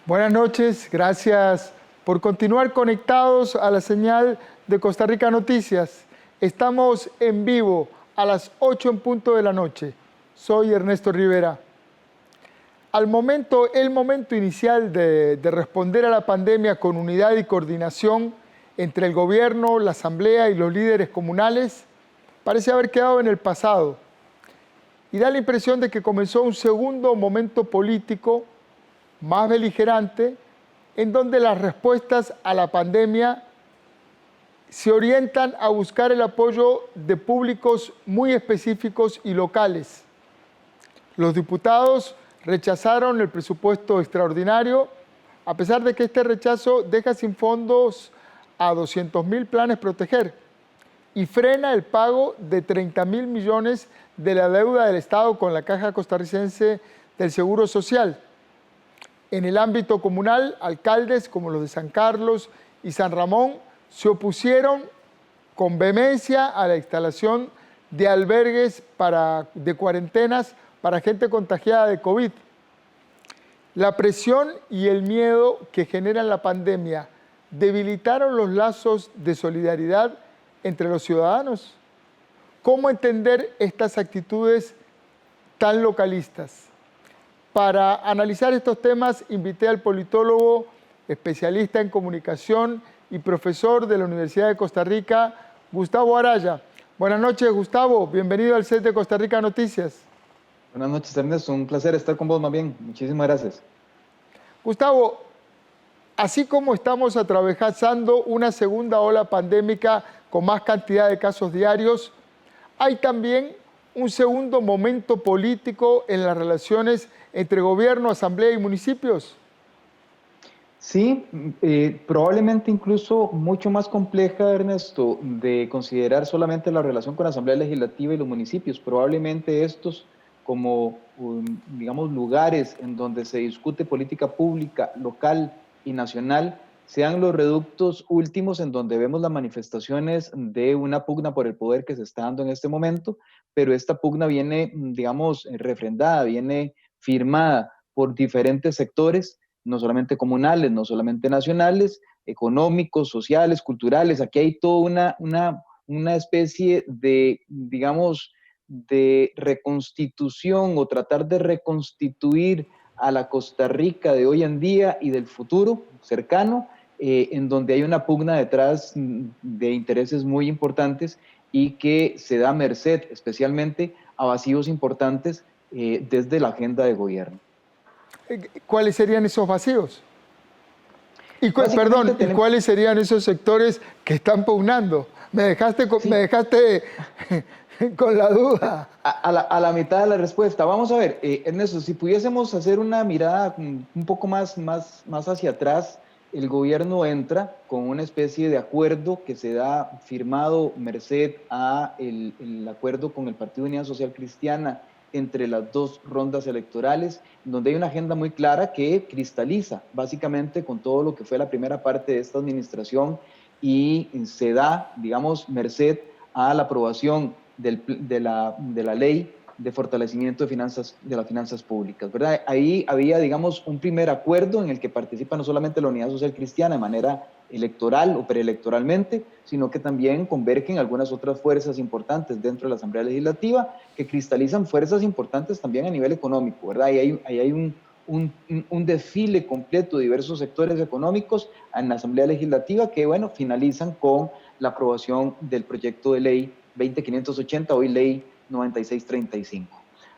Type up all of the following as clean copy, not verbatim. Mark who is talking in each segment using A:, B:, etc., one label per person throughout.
A: Buenas noches, gracias por continuar conectados a la señal de Costa Rica Noticias. Estamos en vivo a las 8 en punto de la noche. Soy Ernesto Rivera. El momento inicial de responder a la pandemia con unidad y coordinación entre el gobierno, la asamblea y los líderes comunales parece haber quedado en el pasado. Y da la impresión de que comenzó un segundo momento político más beligerante, en donde las respuestas a la pandemia se orientan a buscar el apoyo de públicos muy específicos y locales. Los diputados rechazaron el presupuesto extraordinario, a pesar de que este rechazo deja sin fondos a 200.000 planes proteger y frena el pago de 30.000 millones de la deuda del Estado con la Caja Costarricense del Seguro Social. En el ámbito comunal, alcaldes como los de San Carlos y San Ramón se opusieron con vehemencia a la instalación de albergues de cuarentenas para gente contagiada de COVID. La presión y el miedo que genera la pandemia debilitaron los lazos de solidaridad entre los ciudadanos. ¿Cómo entender estas actitudes tan localistas? Para analizar estos temas, invité al politólogo, especialista en comunicación y profesor de la Universidad de Costa Rica, Gustavo Araya. Buenas noches, Gustavo. Bienvenido al set de Costa Rica Noticias.
B: Buenas noches, Ernesto. Un placer estar con vos, más bien. Muchísimas gracias.
A: Gustavo, así como estamos atravesando una segunda ola pandémica con más cantidad de casos diarios, hay también un segundo momento político en las relaciones entre gobierno, asamblea y municipios.
B: Sí, probablemente incluso mucho más compleja, Ernesto, de considerar solamente la relación con la Asamblea Legislativa y los municipios. Probablemente estos como, digamos, lugares en donde se discute política pública, local y nacional, sean los reductos últimos en donde vemos las manifestaciones de una pugna por el poder que se está dando en este momento, pero esta pugna viene, digamos, refrendada, viene firmada por diferentes sectores, no solamente comunales, no solamente nacionales, económicos, sociales, culturales. Aquí hay toda una especie de, digamos, de reconstitución o tratar de reconstituir a la Costa Rica de hoy en día y del futuro cercano, en donde hay una pugna detrás de intereses muy importantes y que se da merced especialmente a vacíos importantes desde la agenda de gobierno.
A: ¿Cuáles serían esos vacíos? ¿Y
B: Básicamente
A: cuáles serían esos sectores que están pugnando? Me dejaste con la duda.
B: A la mitad de la respuesta. Vamos a ver, Ernesto, si pudiésemos hacer una mirada un poco más hacia atrás, el gobierno entra con una especie de acuerdo que se da firmado merced a el acuerdo con el Partido Unidad Social Cristiana entre las dos rondas electorales, donde hay una agenda muy clara que cristaliza básicamente con todo lo que fue la primera parte de esta administración y se da, digamos, merced a la aprobación de la ley de fortalecimiento de las finanzas públicas, ¿verdad? Ahí había, digamos, un primer acuerdo en el que participa no solamente la Unidad Social Cristiana de manera electoral o preelectoralmente, sino que también convergen algunas otras fuerzas importantes dentro de la Asamblea Legislativa que cristalizan fuerzas importantes también a nivel económico, ¿verdad? Ahí hay un desfile completo de diversos sectores económicos en la Asamblea Legislativa que, bueno, finalizan con la aprobación del proyecto de ley 20.580, hoy ley 9635.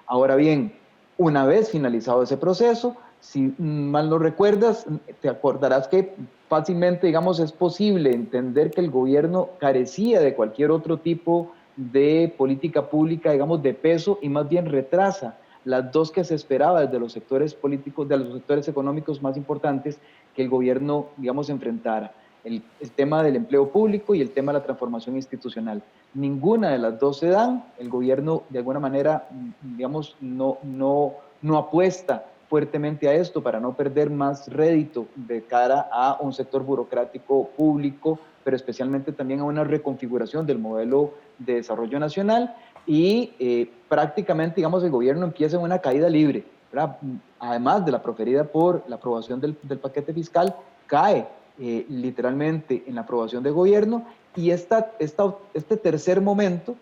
B: Ahora bien, una vez finalizado ese proceso, si mal no recuerdas, te acordarás que fácilmente, digamos, es posible entender que el gobierno carecía de cualquier otro tipo de política pública, digamos, de peso y más bien retrasa las dos que se esperaba desde los sectores políticos, de los sectores económicos más importantes que el gobierno, digamos, enfrentara. El tema del empleo público y el tema de la transformación institucional. Ninguna de las dos se dan, el gobierno de alguna manera, digamos, no apuesta fuertemente a esto para no perder más rédito de cara a un sector burocrático público, pero especialmente también a una reconfiguración del modelo de desarrollo nacional y prácticamente, digamos, el gobierno empieza en una caída libre, ¿verdad? Además de la proferida por la aprobación del paquete fiscal, cae literalmente en la aprobación de gobierno, y este tercer momento,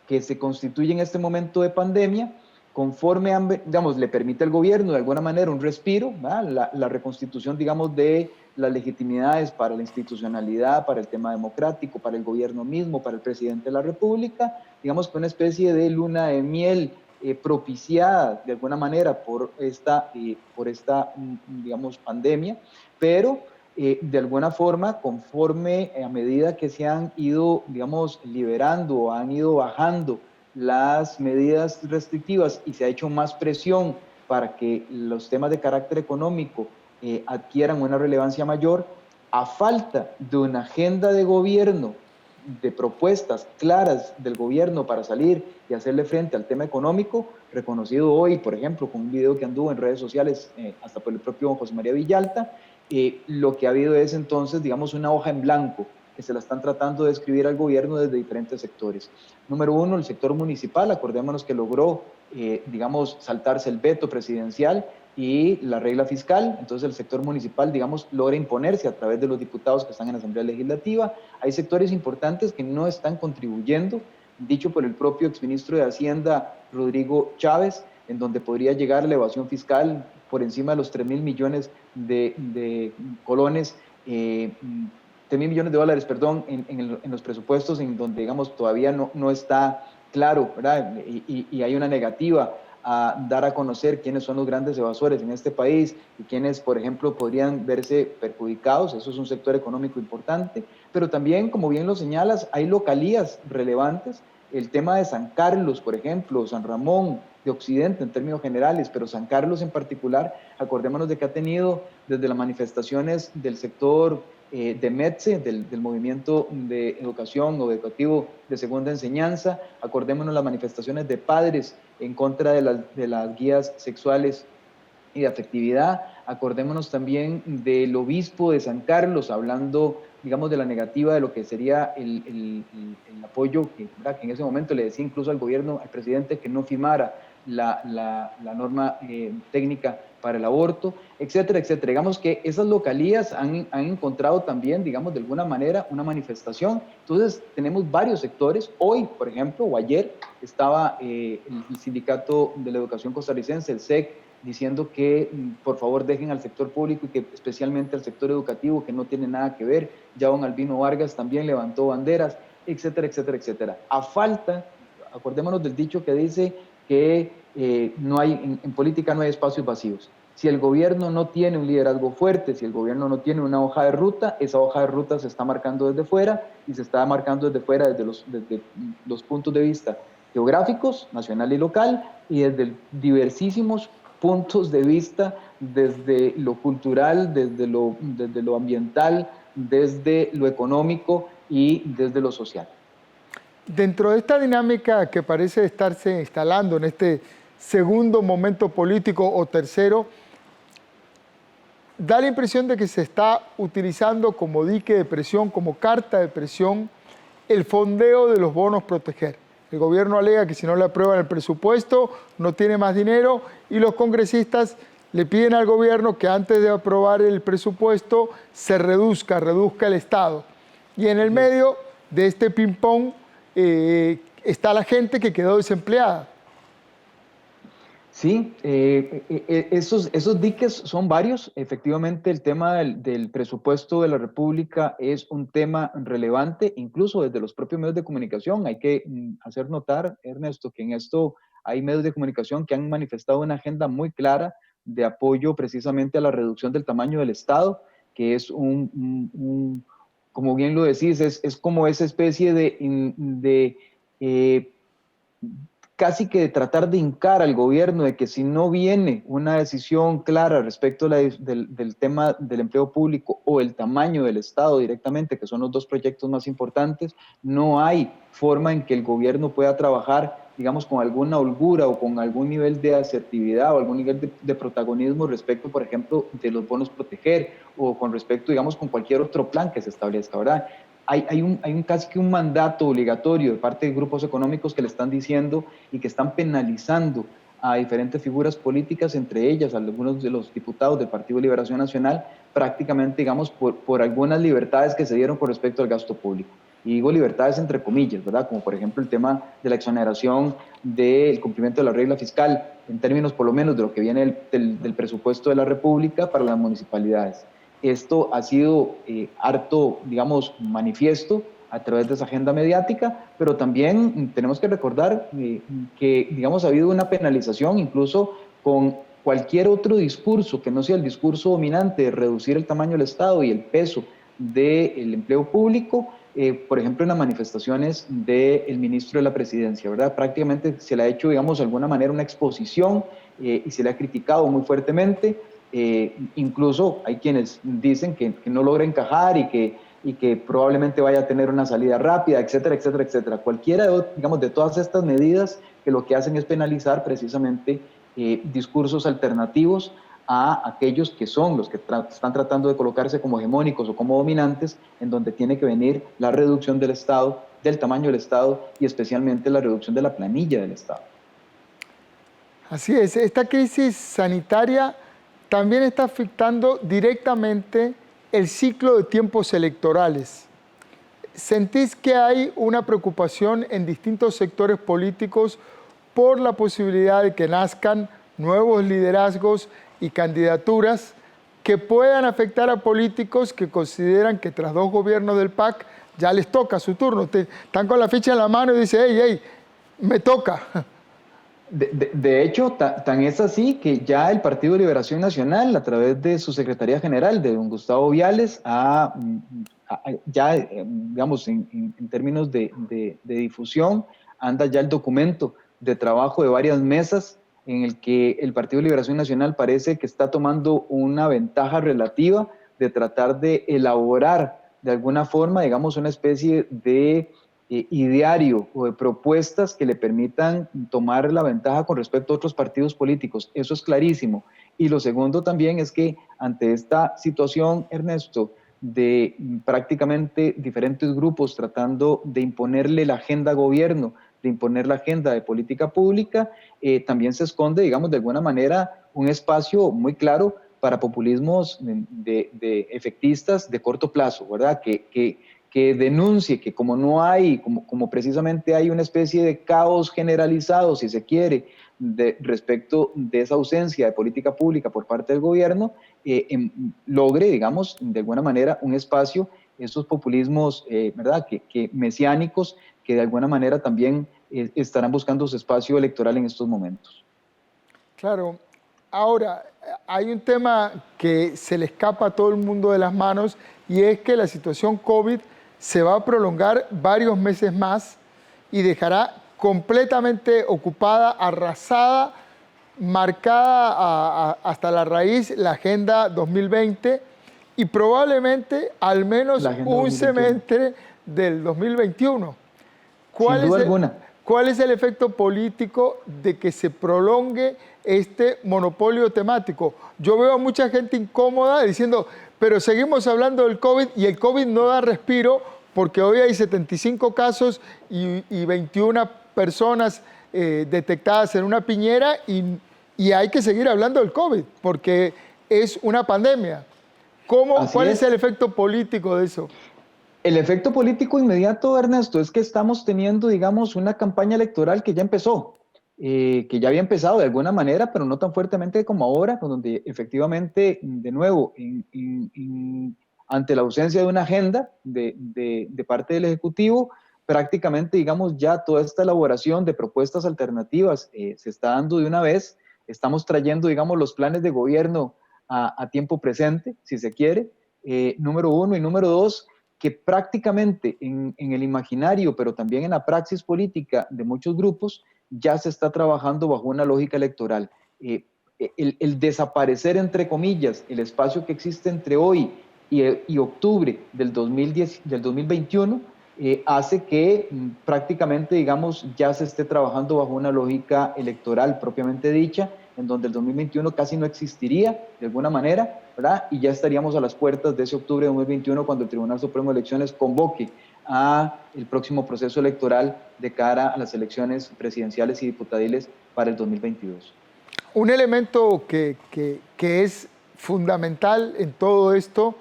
B: que se constituye en este momento de pandemia, conforme, digamos, le permite al gobierno de alguna manera un respiro, la reconstitución, digamos, de las legitimidades para la institucionalidad, para el tema democrático, para el gobierno mismo, para el presidente de la República, digamos que una especie de luna de miel propiciada de alguna manera por esta, digamos, pandemia, pero de alguna forma, conforme a medida que se han ido, digamos, liberando o han ido bajando las medidas restrictivas y se ha hecho más presión para que los temas de carácter económico adquieran una relevancia mayor, a falta de una agenda de gobierno, de propuestas claras del gobierno para salir y hacerle frente al tema económico, reconocido hoy, por ejemplo, con un video que anduvo en redes sociales, hasta por el propio José María Villalta, lo que ha habido es entonces, digamos, una hoja en blanco que se la están tratando de escribir al gobierno desde diferentes sectores. Número uno, el sector municipal, acordémonos que logró, digamos, saltarse el veto presidencial y la regla fiscal. Entonces el sector municipal, digamos, logra imponerse a través de los diputados que están en la Asamblea Legislativa. Hay sectores importantes que no están contribuyendo, dicho por el propio exministro de Hacienda, Rodrigo Chávez, en donde podría llegar la evasión fiscal por encima de los 3.000 millones de colones, 3.000 millones de dólares, perdón, en los presupuestos, en donde, digamos, todavía no está claro, ¿verdad? Y hay una negativa a dar a conocer quiénes son los grandes evasores en este país y quiénes, por ejemplo, podrían verse perjudicados. Eso es un sector económico importante, pero también, como bien lo señalas, hay localías relevantes. El tema de San Carlos, por ejemplo, San Ramón de Occidente en términos generales, pero San Carlos en particular, acordémonos de que ha tenido desde las manifestaciones del sector de METSE, del Movimiento de Educación o Educativo de Segunda Enseñanza, acordémonos las manifestaciones de padres en contra de las guías sexuales y de afectividad, acordémonos también del obispo de San Carlos, hablando, digamos, de la negativa de lo que sería el apoyo que en ese momento le decía incluso al gobierno, al presidente, que no firmara la norma técnica para el aborto, etcétera, etcétera. Digamos que esas localías han encontrado también, digamos, de alguna manera una manifestación. Entonces, tenemos varios sectores. Hoy, por ejemplo, o ayer, estaba el Sindicato de la Educación Costarricense, el SEC, diciendo que por favor dejen al sector público y que especialmente al sector educativo, que no tiene nada que ver. Ya don Albino Vargas también levantó banderas, etcétera, etcétera, etcétera. A falta, acordémonos del dicho que dice que no hay, en política no hay espacios vacíos. Si el gobierno no tiene un liderazgo fuerte, si el gobierno no tiene una hoja de ruta, esa hoja de ruta se está marcando desde fuera, y se está marcando desde fuera desde los puntos de vista geográficos, nacional y local, y desde diversísimos puntos de vista, desde lo cultural, desde lo ambiental, desde lo económico y desde lo social.
A: Dentro de esta dinámica que parece estarse instalando en este segundo momento político o tercero, da la impresión de que se está utilizando como dique de presión, como carta de presión, el fondeo de los bonos proteger. El gobierno alega que si no le aprueban el presupuesto, no tiene más dinero, y los congresistas le piden al gobierno que antes de aprobar el presupuesto se reduzca el Estado. Y en el medio de este ping-pong está la gente que quedó desempleada.
B: Sí, esos diques son varios. Efectivamente, el tema del presupuesto de la República es un tema relevante, incluso desde los propios medios de comunicación. Hay que hacer notar, Ernesto, que en esto hay medios de comunicación que han manifestado una agenda muy clara de apoyo precisamente a la reducción del tamaño del Estado, que es como bien lo decís, es como esa especie de casi que de tratar de hincar al gobierno de que si no viene una decisión clara respecto del tema del empleo público o el tamaño del Estado directamente, que son los dos proyectos más importantes, no hay forma en que el gobierno pueda trabajar, digamos, con alguna holgura o con algún nivel de asertividad o algún nivel de protagonismo respecto, por ejemplo, de los bonos proteger, o con respecto, digamos, con cualquier otro plan que se establezca, ¿verdad? Hay casi que un mandato obligatorio de parte de grupos económicos que le están diciendo y que están penalizando a diferentes figuras políticas, entre ellas algunos de los diputados del Partido de Liberación Nacional, prácticamente, digamos, por algunas libertades que se dieron con respecto al gasto público. Y digo libertades entre comillas, ¿verdad? Como por ejemplo el tema de la exoneración del cumplimiento de la regla fiscal, en términos por lo menos de lo que viene del presupuesto de la República para las municipalidades. Esto ha sido harto, digamos, manifiesto a través de esa agenda mediática, pero también tenemos que recordar que, digamos, ha habido una penalización incluso con cualquier otro discurso que no sea el discurso dominante de reducir el tamaño del Estado y el peso del empleo público, por ejemplo, en las manifestaciones del ministro de la Presidencia, ¿verdad? Prácticamente se le ha hecho, digamos, de alguna manera una exposición y se le ha criticado muy fuertemente. Incluso hay quienes dicen que no logra encajar y que probablemente vaya a tener una salida rápida, etcétera, etcétera, etcétera. Cualquiera, digamos, de todas estas medidas que lo que hacen es penalizar precisamente discursos alternativos a aquellos que son los que están tratando de colocarse como hegemónicos o como dominantes, en donde tiene que venir la reducción del Estado, del tamaño del Estado y especialmente la reducción de la planilla del Estado.
A: Así es, esta crisis sanitaria también está afectando directamente el ciclo de tiempos electorales. ¿Sentís que hay una preocupación en distintos sectores políticos por la posibilidad de que nazcan nuevos liderazgos y candidaturas que puedan afectar a políticos que consideran que tras 2 gobiernos del PAC ya les toca su turno? Están con la ficha en la mano y dicen, hey, me toca.
B: De hecho, tan es así que ya el Partido de Liberación Nacional, a través de su Secretaría General, de don Gustavo Viales, ya, digamos, en términos de difusión, anda ya el documento de trabajo de varias mesas en el que el Partido de Liberación Nacional parece que está tomando una ventaja relativa de tratar de elaborar de alguna forma, digamos, una especie de ideario o de propuestas que le permitan tomar la ventaja con respecto a otros partidos políticos. Eso es clarísimo. Y lo segundo también es que ante esta situación, Ernesto, de prácticamente diferentes grupos tratando de imponerle la agenda a gobierno, de imponer la agenda de política pública, también se esconde, digamos, de alguna manera un espacio muy claro para populismos de efectistas de corto plazo, ¿verdad? Que denuncie que como no hay, como precisamente hay una especie de caos generalizado, si se quiere, respecto de esa ausencia de política pública por parte del gobierno, logre, digamos, de alguna manera un espacio, esos populismos, ¿verdad?, que mesiánicos, que de alguna manera también estarán buscando su espacio electoral en estos momentos.
A: Claro. Ahora, hay un tema que se le escapa a todo el mundo de las manos y es que la situación COVID se va a prolongar varios meses más y dejará completamente ocupada, arrasada, marcada hasta la raíz la Agenda 2020 y probablemente al menos un semestre del 2021.
B: Sin duda alguna.
A: ¿Cuál es el efecto político de que se prolongue este monopolio temático? Yo veo a mucha gente incómoda diciendo, pero seguimos hablando del COVID y el COVID no da respiro porque hoy hay 75 casos y 21 personas detectadas en una piñera y hay que seguir hablando del COVID porque es una pandemia. ¿Cuál es el efecto político de eso?
B: El efecto político inmediato, Ernesto, es que estamos teniendo, digamos, una campaña electoral que ya empezó, que ya había empezado de alguna manera, pero no tan fuertemente como ahora, donde efectivamente, de nuevo, ante la ausencia de una agenda de parte del Ejecutivo, prácticamente, digamos, ya toda esta elaboración de propuestas alternativas se está dando de una vez. Estamos trayendo, digamos, los planes de gobierno a tiempo presente, si se quiere, número uno. Y número dos, que prácticamente en el imaginario, pero también en la praxis política de muchos grupos, ya se está trabajando bajo una lógica electoral. El desaparecer, entre comillas, el espacio que existe entre hoy y octubre del 2021, hace que prácticamente, digamos, ya se esté trabajando bajo una lógica electoral propiamente dicha, en donde el 2021 casi no existiría de alguna manera, ¿verdad? Y ya estaríamos a las puertas de ese octubre de 2021 cuando el Tribunal Supremo de Elecciones convoque a el próximo proceso electoral de cara a las elecciones presidenciales y diputadiles para el 2022.
A: Un elemento que es fundamental en todo esto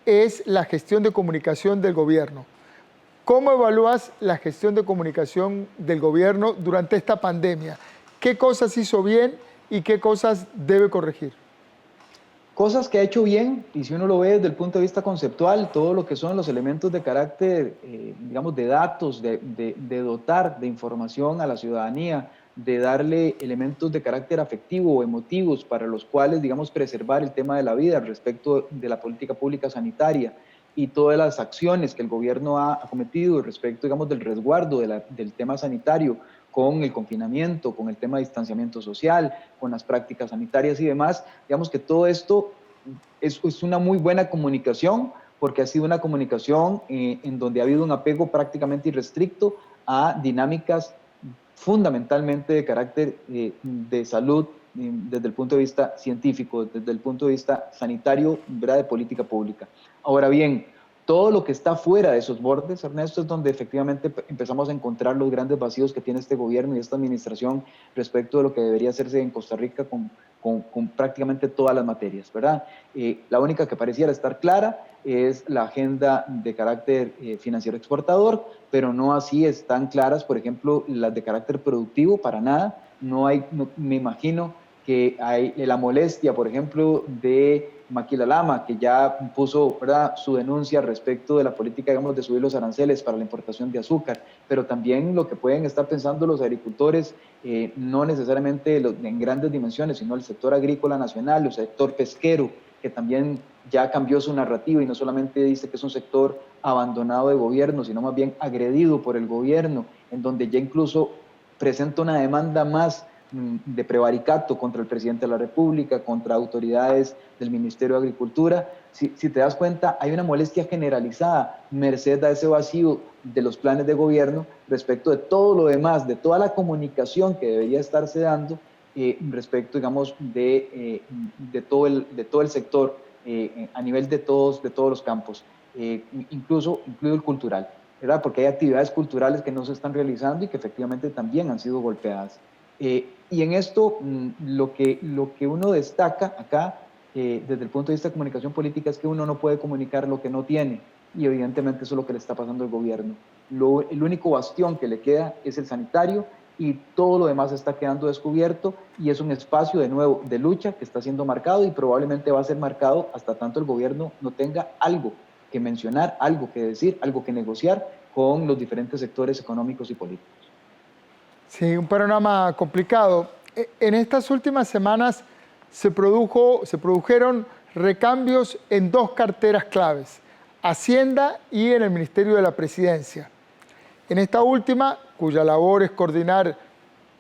A: es la gestión de comunicación del gobierno. ¿Cómo evalúas la gestión de comunicación del gobierno durante esta pandemia? ¿Qué cosas hizo bien y qué cosas debe corregir?
B: Cosas que ha hecho bien, y si uno lo ve desde el punto de vista conceptual, todo lo que son los elementos de carácter, digamos, de datos, de dotar de información a la ciudadanía, de darle elementos de carácter afectivo o emotivos para los cuales, digamos, preservar el tema de la vida respecto de la política pública sanitaria y todas las acciones que el gobierno ha cometido respecto, digamos, del resguardo del tema sanitario, con el confinamiento, con el tema de distanciamiento social, con las prácticas sanitarias y demás. Digamos que todo esto es una muy buena comunicación, porque ha sido una comunicación en donde ha habido un apego prácticamente irrestricto a dinámicas fundamentalmente de carácter de salud, desde el punto de vista científico, desde el punto de vista sanitario, ¿verdad?, de política pública. Ahora bien, todo lo que está fuera de esos bordes, Ernesto, es donde efectivamente empezamos a encontrar los grandes vacíos que tiene este gobierno y esta administración respecto de lo que debería hacerse en Costa Rica con prácticamente todas las materias, ¿verdad? La única que pareciera estar clara es la agenda de carácter financiero exportador, pero no así están claras, por ejemplo, las de carácter productivo, para nada. Me imagino que hay la molestia, por ejemplo, de Maquila Lama, que ya puso, ¿verdad?, su denuncia respecto de la política, digamos, de subir los aranceles para la importación de azúcar, pero también lo que pueden estar pensando los agricultores, no necesariamente en grandes dimensiones, sino el sector agrícola nacional, el sector pesquero, que también ya cambió su narrativa y no solamente dice que es un sector abandonado de gobierno, sino más bien agredido por el gobierno, en donde ya incluso presenta una demanda más de prevaricato contra el presidente de la República, contra autoridades del Ministerio de Agricultura. Si te das cuenta, hay una molestia generalizada, merced a ese vacío de los planes de gobierno respecto de todo lo demás, de toda la comunicación que debería estarse dando respecto, digamos, de todo el sector a nivel de todos los campos, incluido el cultural, ¿verdad? Porque hay actividades culturales que no se están realizando y que efectivamente también han sido golpeadas. Y en esto lo que uno destaca acá desde el punto de vista de comunicación política es que uno no puede comunicar lo que no tiene, y evidentemente eso es lo que le está pasando al gobierno. El único bastión que le queda es el sanitario y todo lo demás está quedando descubierto, y es un espacio de nuevo de lucha que está siendo marcado y probablemente va a ser marcado hasta tanto el gobierno no tenga algo que mencionar, algo que decir, algo que negociar con los diferentes sectores económicos y políticos.
A: Sí, un panorama complicado. En estas últimas semanas se produjeron recambios en dos carteras claves, Hacienda y en el Ministerio de la Presidencia. En esta última, cuya labor es coordinar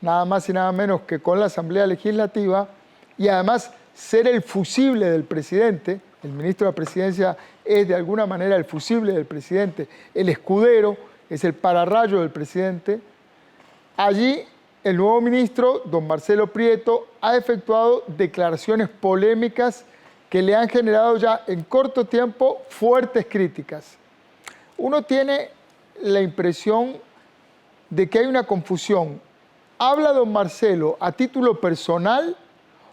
A: nada más y nada menos que con la Asamblea Legislativa y además ser el fusible del presidente, el ministro de la Presidencia es de alguna manera el fusible del presidente, el escudero, es el pararrayo del presidente. Allí el nuevo ministro, don Marcelo Prieto, ha efectuado declaraciones polémicas que le han generado ya en corto tiempo fuertes críticas. Uno tiene la impresión de que hay una confusión. ¿Habla don Marcelo a título personal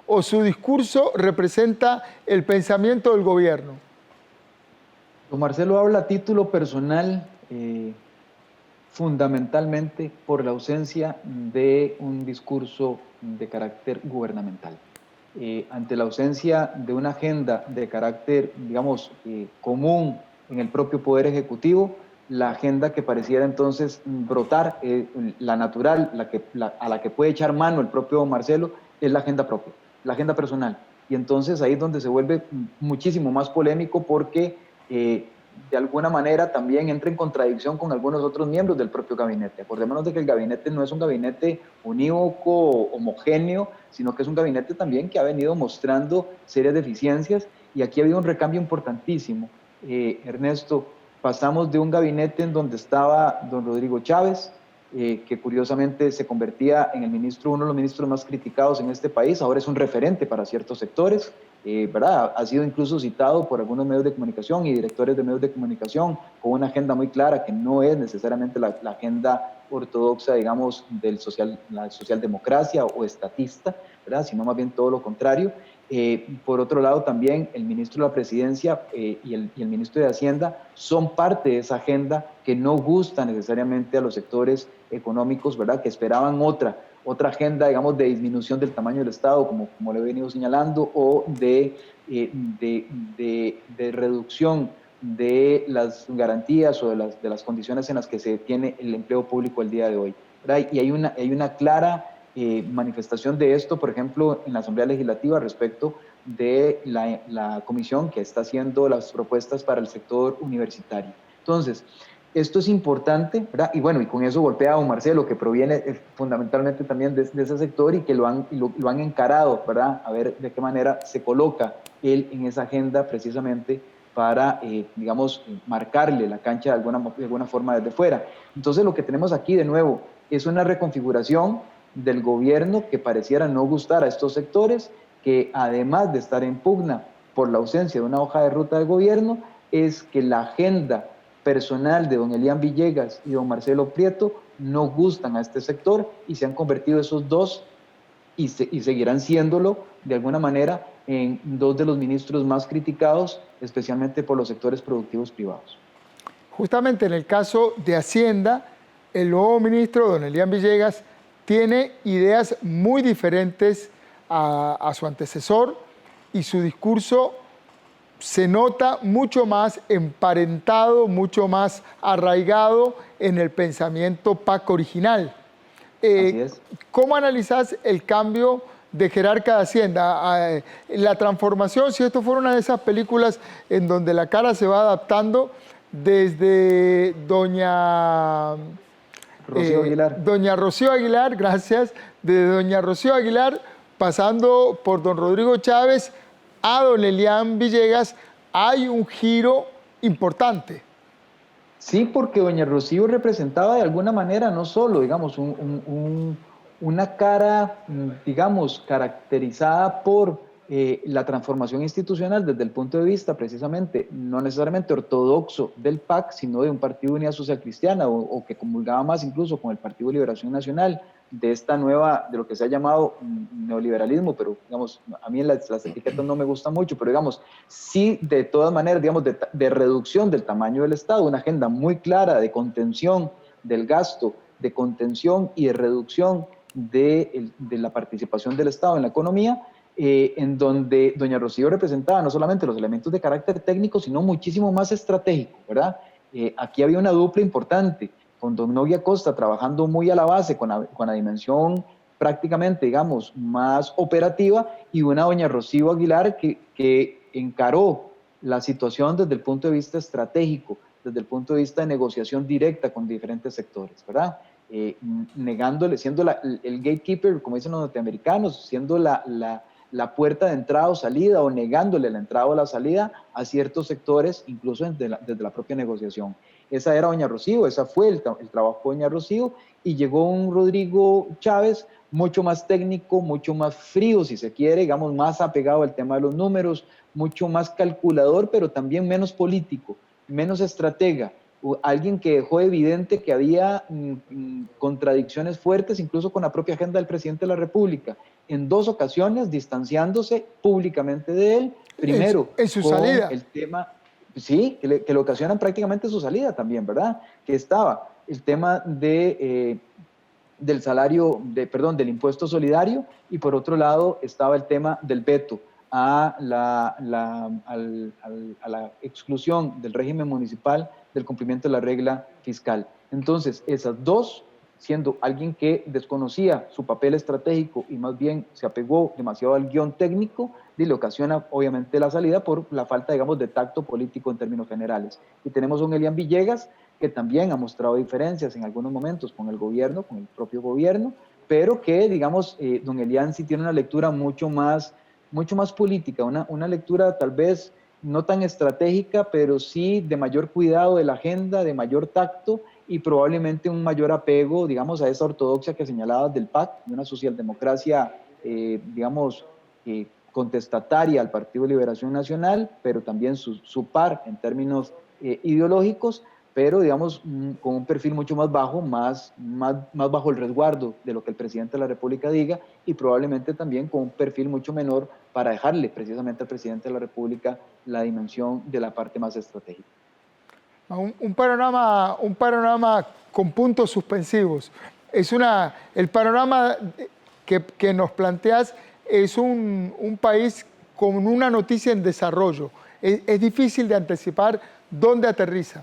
A: o su discurso representa el pensamiento del gobierno?
B: Don Marcelo habla a título personal, fundamentalmente por la ausencia de un discurso de carácter gubernamental. Ante la ausencia de una agenda de carácter, digamos, común en el propio Poder Ejecutivo, la agenda que pareciera entonces brotar, la natural, a la que puede echar mano el propio Marcelo, es la agenda propia, la agenda personal. Y entonces ahí es donde se vuelve muchísimo más polémico, porque de alguna manera también entra en contradicción con algunos otros miembros del propio gabinete. Acordémonos de que el gabinete no es un gabinete unívoco, homogéneo, sino que es un gabinete también que ha venido mostrando serias deficiencias, y aquí ha habido un recambio importantísimo. Ernesto, pasamos de un gabinete en donde estaba don Rodrigo Chávez, que curiosamente se convertía en uno de los ministros más criticados en este país, ahora es un referente para ciertos sectores, ¿verdad? Ha sido incluso citado por algunos medios de comunicación y directores de medios de comunicación con una agenda muy clara que no es necesariamente la agenda ortodoxa, digamos, la socialdemocracia o estatista, ¿verdad? Sino más bien todo lo contrario. Por otro lado, también el ministro de la Presidencia y el ministro de Hacienda son parte de esa agenda que no gusta necesariamente a los sectores económicos, ¿verdad? Que esperaban otra agenda, digamos, de disminución del tamaño del Estado, como le he venido señalando, o de reducción de las garantías o de las condiciones en las que se tiene el empleo público el día de hoy, ¿verdad? Y hay una clara manifestación de esto, por ejemplo, en la Asamblea Legislativa respecto de la comisión que está haciendo las propuestas para el sector universitario. Entonces, esto es importante, ¿verdad? Y bueno, y con eso golpea a don Marcelo, que proviene fundamentalmente también de ese sector y que lo han encarado, ¿verdad? A ver de qué manera se coloca él en esa agenda precisamente para, digamos, marcarle la cancha de alguna forma desde fuera. Entonces, lo que tenemos aquí de nuevo es una reconfiguración del gobierno que pareciera no gustar a estos sectores, que además de estar en pugna por la ausencia de una hoja de ruta del gobierno, es que la agenda personal de don Elian Villegas y don Marcelo Prieto no gustan a este sector y se han convertido esos dos y seguirán siéndolo de alguna manera en dos de los ministros más criticados, especialmente por los sectores productivos privados.
A: Justamente en el caso de Hacienda, el nuevo ministro, don Elian Villegas, tiene ideas muy diferentes a su antecesor y su discurso se nota mucho más emparentado, mucho más arraigado en el pensamiento PAC original.
B: Así es.
A: ¿Cómo analizás el cambio de jerarca de Hacienda? La transformación, si esto fuera una de esas películas en donde la cara se va adaptando desde doña Rocío Aguilar, gracias, de doña Rocío Aguilar, pasando por don Rodrigo Chávez a don Elian Villegas, hay un giro importante.
B: Sí, porque doña Rocío representaba de alguna manera no solo, digamos, una cara, digamos, caracterizada por la transformación institucional desde el punto de vista precisamente, no necesariamente ortodoxo del PAC, sino de un partido de Unidad Social Cristiana o que comulgaba más incluso con el Partido de Liberación Nacional, de esta nueva, de lo que se ha llamado neoliberalismo, pero digamos, a mí las etiquetas no me gustan mucho, pero digamos, sí de todas maneras, digamos, de reducción del tamaño del Estado, una agenda muy clara de contención del gasto, de contención y de reducción de la participación del Estado en la economía, en donde doña Rocío representaba no solamente los elementos de carácter técnico, sino muchísimo más estratégico, ¿verdad? Aquí había una dupla importante, con don Nogui Acosta trabajando muy a la base, con la dimensión prácticamente, digamos, más operativa, y una doña Rocío Aguilar que encaró la situación desde el punto de vista estratégico, desde el punto de vista de negociación directa con diferentes sectores, ¿verdad? Negándole, siendo el gatekeeper, como dicen los norteamericanos, siendo la puerta de entrada o salida, o negándole la entrada o la salida a ciertos sectores, incluso desde la propia negociación. Esa era doña Rocío, esa fue el trabajo de doña Rocío, y llegó un Rodrigo Chávez mucho más técnico, mucho más frío, si se quiere, digamos, más apegado al tema de los números, mucho más calculador, pero también menos político, menos estratega, alguien que dejó evidente que había contradicciones fuertes, incluso con la propia agenda del presidente de la República, en dos ocasiones distanciándose públicamente de él, primero
A: en su
B: con
A: salida.
B: el tema, sí, que le ocasionan prácticamente su salida también, ¿verdad? Que estaba el tema del salario, del impuesto solidario, y por otro lado estaba el tema del veto a la exclusión del régimen municipal del cumplimiento de la regla fiscal. Entonces, esas dos, siendo alguien que desconocía su papel estratégico y más bien se apegó demasiado al guión técnico, y le ocasiona obviamente la salida por la falta, digamos, de tacto político en términos generales. Y tenemos a un Elian Villegas que también ha mostrado diferencias en algunos momentos con el gobierno, con el propio gobierno, pero que, digamos, don Elian sí tiene una lectura mucho más política, una lectura tal vez no tan estratégica, pero sí de mayor cuidado de la agenda, de mayor tacto y probablemente un mayor apego, digamos, a esa ortodoxia que señalabas del PAC, de una socialdemocracia, digamos, contestataria al Partido de Liberación Nacional, pero también su par en términos ideológicos, pero digamos con un perfil mucho más bajo, más bajo el resguardo de lo que el presidente de la República diga, y probablemente también con un perfil mucho menor para dejarle precisamente al presidente de la República la dimensión de la parte más estratégica.
A: Un panorama con puntos suspensivos. El panorama que nos planteas es un país con una noticia en desarrollo. Es difícil de anticipar dónde aterriza.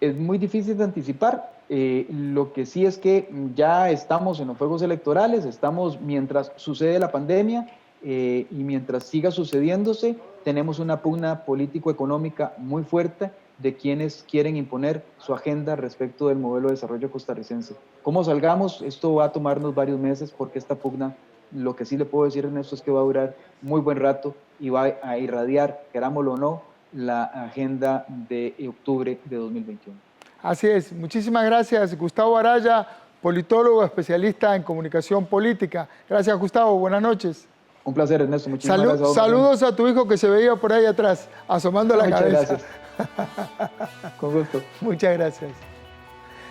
B: Es muy difícil de anticipar. Lo que sí es que ya estamos en los fuegos electorales, estamos mientras sucede la pandemia y mientras siga sucediéndose, tenemos una pugna político-económica muy fuerte de quienes quieren imponer su agenda respecto del modelo de desarrollo costarricense. ¿Cómo salgamos? Esto va a tomarnos varios meses porque esta pugna, lo que sí le puedo decir, Ernesto, es que va a durar muy buen rato y va a irradiar, querámoslo o no, la agenda de octubre de 2021.
A: Así es. Muchísimas gracias, Gustavo Araya, politólogo especialista en comunicación política. Gracias, Gustavo. Buenas noches.
B: Un placer, Ernesto. Muchísimas gracias.
A: Saludos a tu hijo que se veía por ahí atrás, asomando la cabeza.
B: Muchas gracias. Con gusto.
A: Muchas gracias.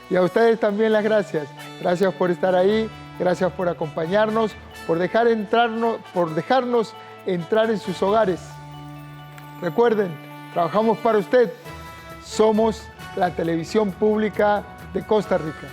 A: Y a ustedes también las gracias. Gracias por estar ahí, gracias por acompañarnos, por dejarnos entrar en sus hogares. Recuerden, trabajamos para usted. Somos la televisión pública de Costa Rica.